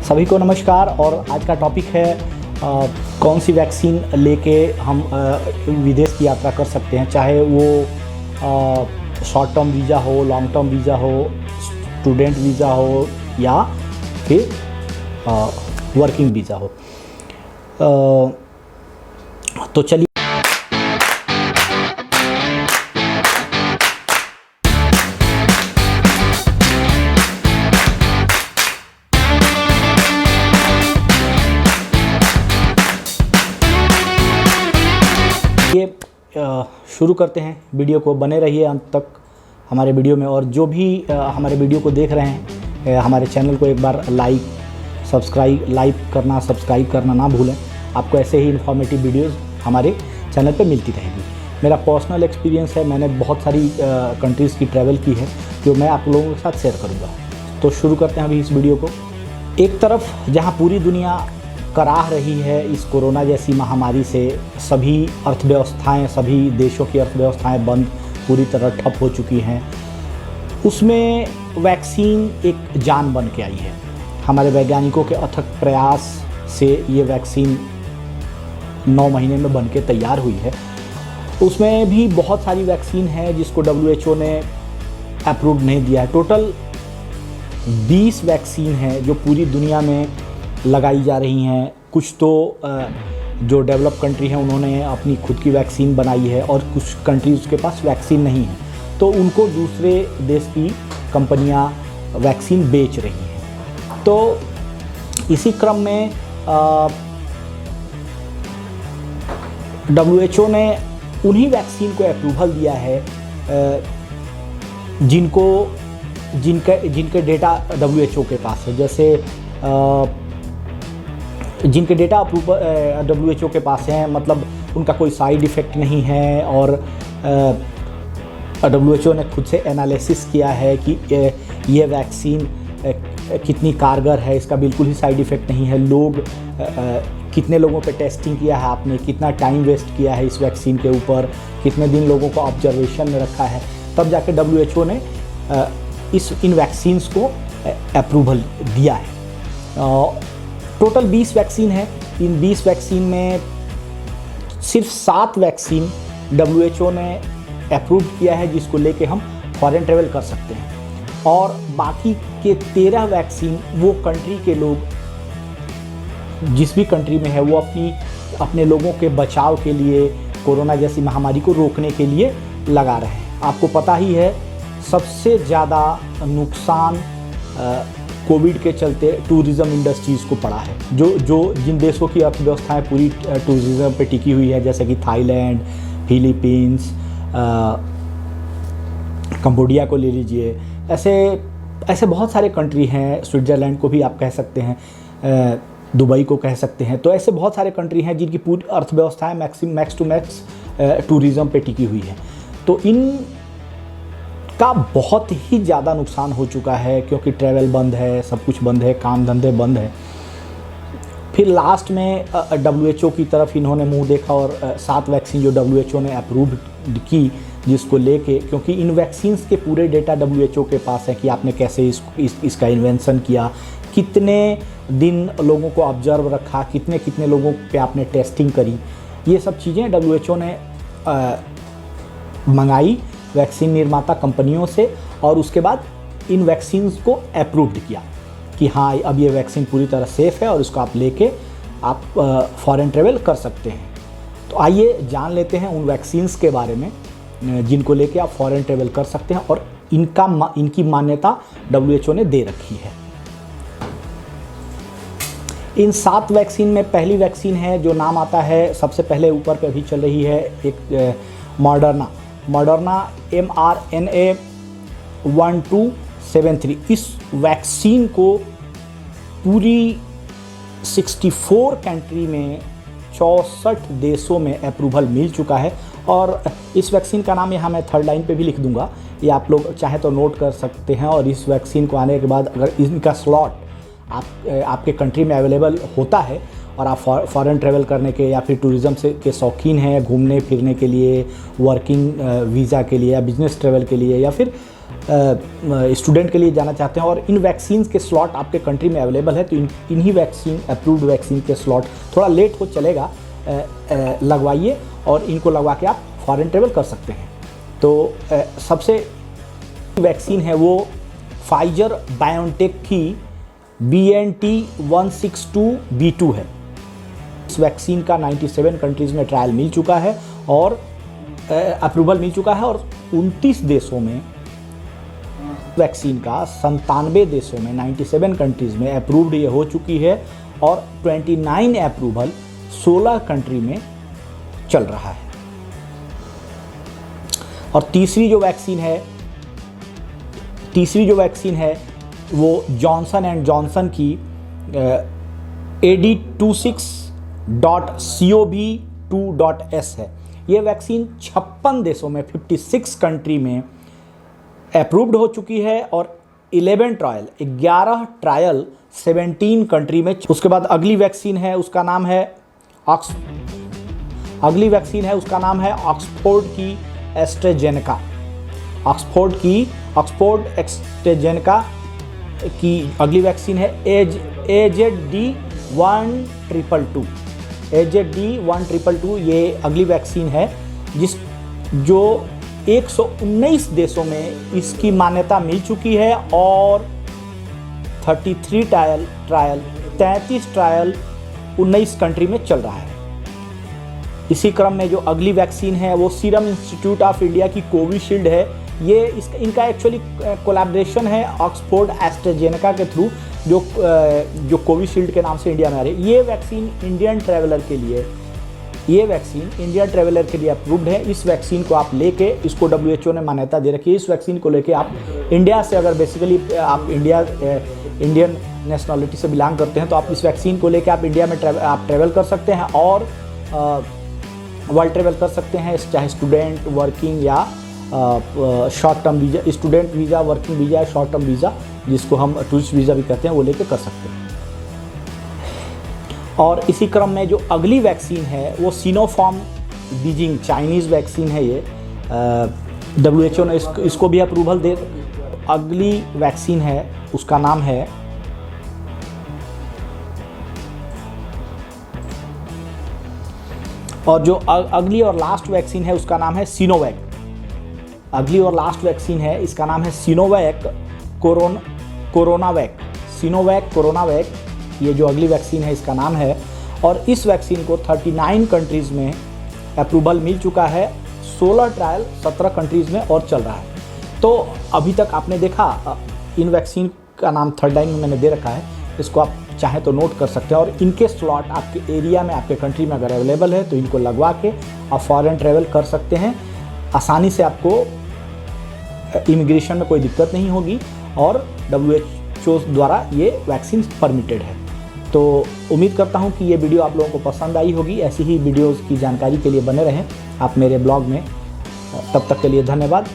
सभी को नमस्कार। और आज का टॉपिक है कौन सी वैक्सीन लेके हम विदेश की यात्रा कर सकते हैं, चाहे वो शॉर्ट टर्म वीज़ा हो, लॉन्ग टर्म वीज़ा हो, स्टूडेंट वीज़ा हो या फिर वर्किंग वीज़ा हो। तो चलिए ये शुरू करते हैं वीडियो को। बने रहिए अंत तक हमारे वीडियो में। और जो भी हमारे वीडियो को देख रहे हैं, हमारे चैनल को एक बार सब्सक्राइब करना ना भूलें। आपको ऐसे ही इन्फॉर्मेटिव वीडियोस हमारे चैनल पे मिलती रहेगी। मेरा पर्सनल एक्सपीरियंस है, मैंने बहुत सारी कंट्रीज़ की ट्रैवल की है जो मैं आप लोगों के साथ शेयर करूँगा। तो शुरू करते हैं अभी इस वीडियो को। एक तरफ जहाँ पूरी दुनिया कराह रही है इस कोरोना जैसी महामारी से, सभी अर्थव्यवस्थाएं, सभी देशों की अर्थव्यवस्थाएं बंद, पूरी तरह ठप हो चुकी हैं, उसमें वैक्सीन एक जान बन के आई है। हमारे वैज्ञानिकों के अथक प्रयास से ये वैक्सीन 9 महीने में बन के तैयार हुई है। उसमें भी बहुत सारी वैक्सीन है जिसको WHO ने अप्रूव नहीं दिया है। टोटल 20 वैक्सीन है जो पूरी दुनिया में लगाई जा रही हैं। कुछ तो जो डेवलप कंट्री हैं उन्होंने अपनी खुद की वैक्सीन बनाई है और कुछ कंट्रीज़ के पास वैक्सीन नहीं है, तो उनको दूसरे देश की कंपनियां वैक्सीन बेच रही हैं। तो इसी क्रम में WHO ने उन्हीं वैक्सीन को अप्रूवल दिया है जिनके डेटा WHO के पास है। जैसे जिनके डेटा WHO के पास हैं, मतलब उनका कोई साइड इफ़ेक्ट नहीं है, और WHO ने खुद से एनालिसिस किया है कि ये वैक्सीन कितनी कारगर है, इसका बिल्कुल ही साइड इफ़ेक्ट नहीं है। कितने लोगों पे टेस्टिंग किया है आपने, कितना टाइम वेस्ट किया है इस वैक्सीन के ऊपर, कितने दिन लोगों को ऑब्जर्वेशन में रखा है, तब जाके WHO ने इन वैक्सीन्स को अप्रूवल दिया है। टोटल 20 वैक्सीन है। इन 20 वैक्सीन में सिर्फ 7 वैक्सीन WHO ने अप्रूव किया है जिसको लेके हम फॉरेन ट्रेवल कर सकते हैं, और बाकी के 13 वैक्सीन वो कंट्री के लोग जिस भी कंट्री में है वो अपने लोगों के बचाव के लिए, कोरोना जैसी महामारी को रोकने के लिए लगा रहे हैं। आपको पता ही है सबसे ज़्यादा नुकसान कोविड के चलते टूरिज़्म इंडस्ट्रीज़ को पड़ा है। जिन देशों की अर्थव्यवस्थाएं पूरी टूरिज़्म पे टिकी हुई है, जैसे कि थाईलैंड, फिलीपींस, कंबोडिया को ले लीजिए, ऐसे बहुत सारे कंट्री हैं। स्विट्ज़रलैंड को भी आप कह सकते हैं, दुबई को कह सकते हैं। तो ऐसे बहुत सारे कंट्री हैं जिनकी पूरी अर्थव्यवस्थाएं मैक्स टू मैक्स टूरिज़्म पे टिकी हुई है। तो इन का बहुत ही ज़्यादा नुकसान हो चुका है, क्योंकि ट्रैवल बंद है, सब कुछ बंद है, काम धंधे बंद है। फिर लास्ट में WHO की तरफ इन्होंने मुंह देखा और 7 वैक्सीन जो WHO ने अप्रूव की, जिसको लेके, क्योंकि इन वैक्सीन्स के पूरे डेटा WHO के पास है कि आपने कैसे इसका इन्वेंशन किया, कितने दिन लोगों को ऑब्जर्व रखा, कितने लोगों पे आपने टेस्टिंग करी, ये सब चीज़ें WHO ने मंगाई वैक्सीन निर्माता कंपनियों से, और उसके बाद इन वैक्सीन्स को अप्रूव्ड किया कि हाँ अब ये वैक्सीन पूरी तरह सेफ़ है और इसको आप लेके आप फॉरेन ट्रेवल कर सकते हैं। तो आइए जान लेते हैं उन वैक्सीन्स के बारे में जिनको लेके आप फॉरेन ट्रेवल कर सकते हैं, और इनकी मान्यता WHO ने दे रखी है। इन 7 वैक्सीन में पहली वैक्सीन है जो नाम आता है सबसे पहले ऊपर पे अभी चल रही है, एक मॉडर्ना mRNA 1273। इस वैक्सीन को पूरी 64 कंट्री में 64 देशों में अप्रूवल मिल चुका है। और इस वैक्सीन का नाम यहाँ मैं थर्ड लाइन पे भी लिख दूंगा, ये आप लोग चाहे तो नोट कर सकते हैं। और इस वैक्सीन को आने के बाद अगर इनका स्लॉट आपके कंट्री में अवेलेबल होता है और आप फॉरेन ट्रैवल करने के या फिर टूरिज़्म के शौकीन हैं, घूमने फिरने के लिए, वर्किंग वीज़ा के लिए या बिज़नेस ट्रैवल के लिए, या फिर स्टूडेंट के लिए जाना चाहते हैं और इन वैक्सीन के स्लॉट आपके कंट्री में अवेलेबल है, तो इन्हीं वैक्सीन अप्रूव्ड वैक्सीन के स्लॉट थोड़ा लेट हो चलेगा, लगवाइए और इनको लगवा के आप फॉरेन ट्रेवल कर सकते हैं। तो सबसे वैक्सीन है वो फाइजर बायोनटेक की BNT162b2 है। इस वैक्सीन का 97 कंट्रीज़ में ट्रायल मिल चुका है और अप्रूवल मिल चुका है और 29 देशों में वैक्सीन का 97 देशों में 97 कंट्रीज़ में अप्रूव्ड ये हो चुकी है और 29 अप्रूवल 16 कंट्री में चल रहा है। और तीसरी जो वैक्सीन है वो जॉनसन एंड जॉनसन की AD26.CoV2.S है। ये वैक्सीन 56 देशों में 56 कंट्री में अप्रूव्ड हो चुकी है और 11 ट्रायल 17 कंट्री में। उसके बाद अगली वैक्सीन है, उसका नाम है ऑक्सफोर्ड की एस्ट्राजेनेका। ऑक्सफोर्ड एस्ट्राजेनेका की अगली वैक्सीन है AZD1222। ये अगली वैक्सीन है जो 119 देशों में इसकी मान्यता मिल चुकी है और 33 ट्रायल 19 कंट्री में चल रहा है। इसी क्रम में जो अगली वैक्सीन है वो सीरम इंस्टीट्यूट ऑफ इंडिया की कोविशील्ड है। ये इनका एक्चुअली कोलैबोरेशन है ऑक्सफोर्ड एस्ट्राजेनेका के थ्रू, जो कोविशील्ड के नाम से इंडिया में आ रही है। ये वैक्सीन इंडियन ट्रैवलर के लिए अप्रूव्ड है। इस वैक्सीन को आप लेके, इसको WHO ने मान्यता दे रखी है। इस वैक्सीन को लेके आप इंडिया से, अगर बेसिकली आप इंडियन नेशनलिटी से बिलोंग करते हैं, तो आप इस वैक्सीन को लेके आप इंडिया में ट्रैवल कर सकते हैं और वर्ल्ड ट्रैवल कर सकते हैं, चाहे स्टूडेंट, वर्किंग या short term visa, student visa, working visa, short term visa, जिसको हम टूरिस्ट वीज़ा भी कहते हैं, वो लेके कर सकते हैं। और इसी क्रम में जो अगली वैक्सीन है वो सिनोफार्म बीजिंग चाइनीज़ वैक्सीन है। ये WHO ने इसको भी अप्रूवल दे। अगली वैक्सीन है, उसका नाम है और जो अगली और लास्ट वैक्सीन है उसका नाम है सिनोवैक। अगली और लास्ट वैक्सीन है, इसका नाम है सिनोवैक कोरोनावैक। ये जो अगली वैक्सीन है इसका नाम है और इस वैक्सीन को 39 कंट्रीज़ में अप्रूवल मिल चुका है, 16 ट्रायल 17 कंट्रीज़ में और चल रहा है। तो अभी तक आपने देखा, इन वैक्सीन का नाम थर्ड लाइन में मैंने दे रखा है, इसको आप चाहें तो नोट कर सकते हैं और इनके स्लॉट आपके एरिया में, आपके कंट्री में अगर अवेलेबल है तो इनको लगवा के आप फॉरेन ट्रैवल कर सकते हैं आसानी से। आपको इमिग्रेशन में कोई दिक्कत नहीं होगी और WHO द्वारा ये वैक्सीन परमिटेड है। तो उम्मीद करता हूँ कि ये वीडियो आप लोगों को पसंद आई होगी। ऐसी ही वीडियोज़ की जानकारी के लिए बने रहें आप मेरे ब्लॉग में। तब तक के लिए धन्यवाद।